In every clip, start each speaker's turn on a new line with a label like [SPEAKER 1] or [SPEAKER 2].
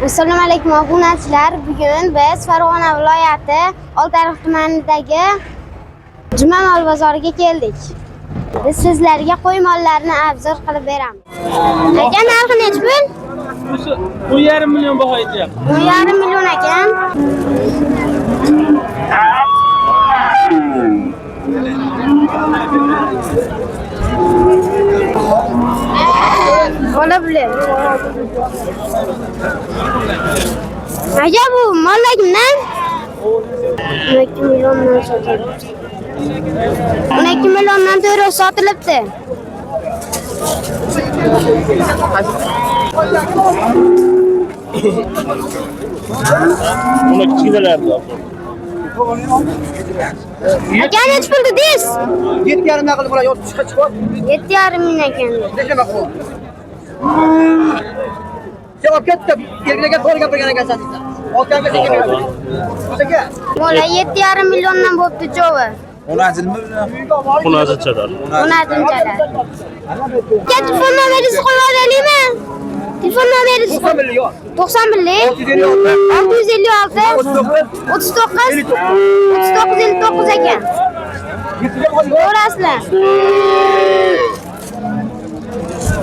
[SPEAKER 1] Assalomu alaykum obunachilar. Bugun biz Farg'ona viloyati Oltiariq tumanidagi Jumanol bozoriga keldik. Biz sizlarga qo'y mollarini obzor qilib beramiz. Aka, narxi necha pul?
[SPEAKER 2] 1,5 million baho aytyapti.
[SPEAKER 1] 1,5 million ekan. Olabilir. Aka, bu mollar kimdan? 12 milliondan sotilibdi. 12 milliondan to'g'ri sotilibdi.
[SPEAKER 2] Buni kichkinalardi.
[SPEAKER 1] Aka, necha pul dedingiz?
[SPEAKER 3] 7,5 naql bo'ladi, yo'q chiqib.
[SPEAKER 1] 7,5 ming ekan.
[SPEAKER 3] Necha maqbul? Javob katta, belgilagan to'g'ri gapirgan ekansan. Oltanga tekib.
[SPEAKER 1] Mola 7,5 milliondan bo'pti cho'vi.
[SPEAKER 2] Buni azilchalar.
[SPEAKER 1] Onadinchalar. Telefon nomeringizni qo'yib olaylikmi? Telefon nomeringizni
[SPEAKER 3] 90 million.
[SPEAKER 1] 90 millik 656 39 ekan. To'g'rasizlar.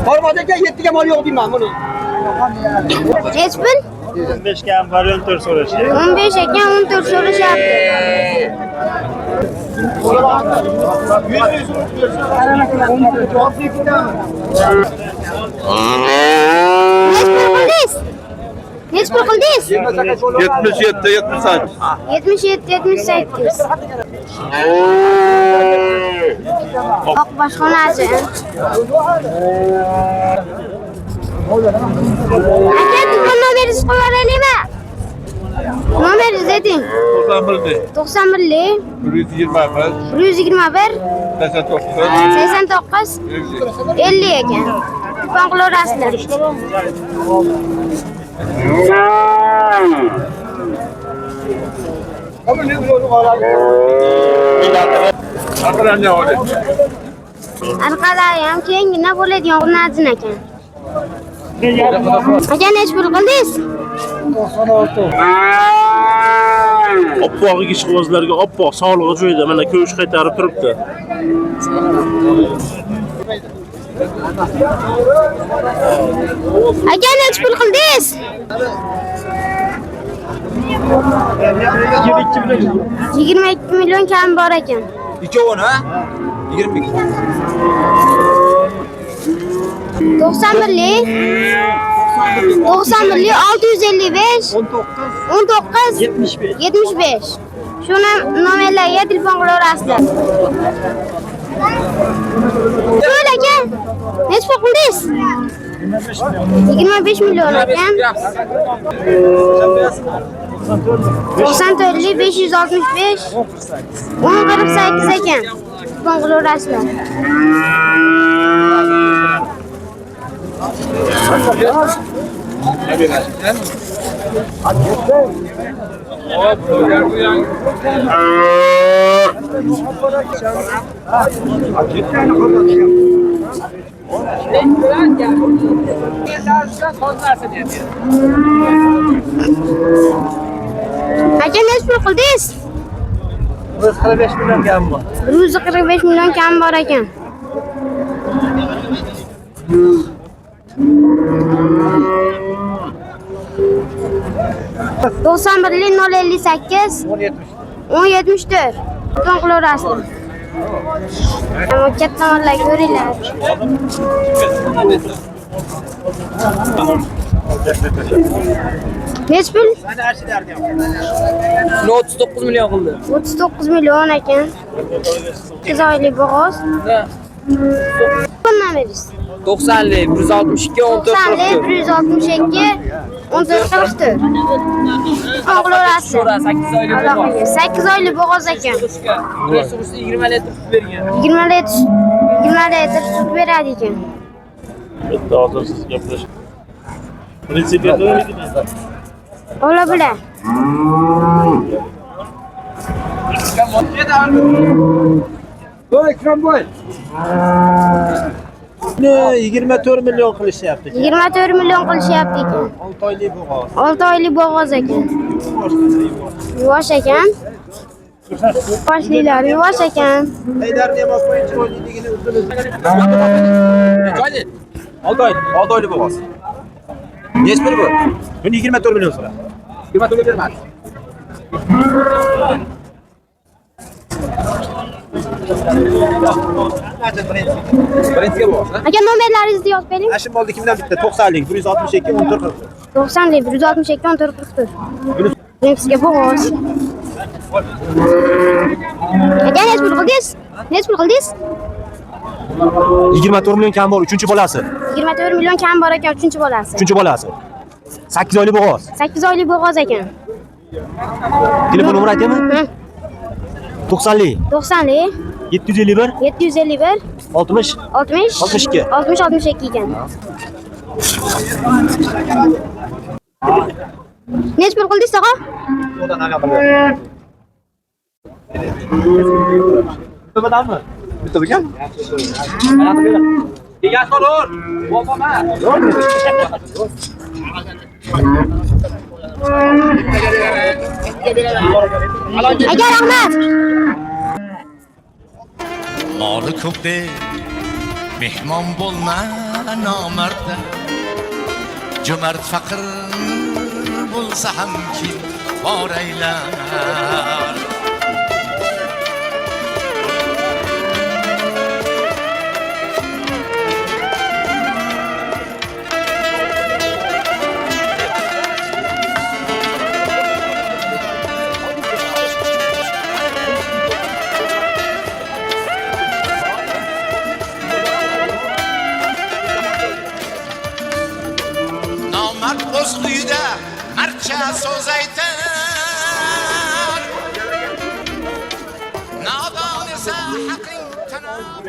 [SPEAKER 3] Hormozga 7 ga mol yo'q deyman buni.
[SPEAKER 1] Necha pul?
[SPEAKER 2] 15 ga ham variant so'rashyapti.
[SPEAKER 1] 15 ekan, 14 so'rashyapti. Necha pul qildingiz?
[SPEAKER 2] 77 78.
[SPEAKER 1] 77-78. Oq boshxonachi. Aka, telefon nomeringizni qo'yib olaylikmi? Nomeringizni ayting. 91 121 89 50 ekan. Telefon qilaverasizlar. Arqalari ham kengina bo'ladigan o'rnatsin ekan. Aka, necha pul qildingiz?
[SPEAKER 2] 96. Oppoq ishqibozlarga oppoq sog'lig'i joyida mana ko'rish qaytarib turibdi.
[SPEAKER 1] Aka, necha pul qildingiz? 22 million kam bor ekan.
[SPEAKER 3] Ikkovini, ha? 22.
[SPEAKER 1] 91 655 19 75. Shuni nomerlarga telefon qilaverasizlar. Qo'ying aka. Necha pul qildingiz? 25 million ekan. 94 565 1048 ekan. Telefon qilaverasizlar. Aka, necha pul qildingiz?
[SPEAKER 3] 45 million kam bor.
[SPEAKER 1] 145 million kam bor ekan. Doksan birlik 058 1074. Telefon qilaverasizlar. Ama katta mollar ko'ringlar. Necha pul?
[SPEAKER 3] 39 million qildi.
[SPEAKER 1] 39 million ekan. 2 oylik bo'g'oz. Qanday berasiz?
[SPEAKER 3] 90lik 162 14
[SPEAKER 1] 162 14 44. Qilaverasiz. 8 oylik bo'g'oz ekan.
[SPEAKER 3] Resursi 20 litr sut bergan.
[SPEAKER 1] 20 litr sut beradi ekan.
[SPEAKER 2] Bitta hozir siz gaplash. Retsepti
[SPEAKER 1] Olabilir.
[SPEAKER 3] Boy, come boy.
[SPEAKER 4] Buni 24 million qilishyapti.
[SPEAKER 1] 24 million qilishyapti ekan.
[SPEAKER 4] 6 oylik bo'g'oz.
[SPEAKER 1] 6 oylik bo'g'oz ekan. Yuvosh ekan. Boshlilar yuvosh ekan.
[SPEAKER 4] Haydarni ham olib qo'ying, chiroyliligini uzun. 6 oylik bo'g'oz. Nechi pul bu? Buni 24 million so'ra. 24 ga bermadi. Birinchiga bo'g'oz.
[SPEAKER 1] Aka nomerlaringizni yozib bering.
[SPEAKER 4] Ashim oldi kimdan bitta 90lik 162 14 40.
[SPEAKER 1] 90lik 162 14 44. Birinchisiga bo'g'oz. Aka nechi pul qildingiz? Nechi pul qildingiz?
[SPEAKER 4] 24 million kam bor, 3-bolasi.
[SPEAKER 1] 24 million kam bor ekan, 3-bolasi.
[SPEAKER 4] 3-bolasi. 8 oylik bo'g'oz.
[SPEAKER 1] 8 oylik bo'g'oz ekan.
[SPEAKER 4] Telefon nomeri aytaymi? 90lik
[SPEAKER 1] 90lik
[SPEAKER 4] 751
[SPEAKER 1] 751
[SPEAKER 4] 60
[SPEAKER 1] 60
[SPEAKER 4] 62.
[SPEAKER 1] 60 62 ekan. Nechi pul qildingiz tog'a?
[SPEAKER 4] Bittadanmi? Bitta bo'lgan? Egasi olur. Bo'pama.
[SPEAKER 1] Aka rahmat.
[SPEAKER 5] Moli ko'p deb mehmon bo'lma nomardda, jo'mard faqir bo'lsa ham kim bor aylar. Nomard o'z uyida marcha so'z aytar, nodon esa haqing tanab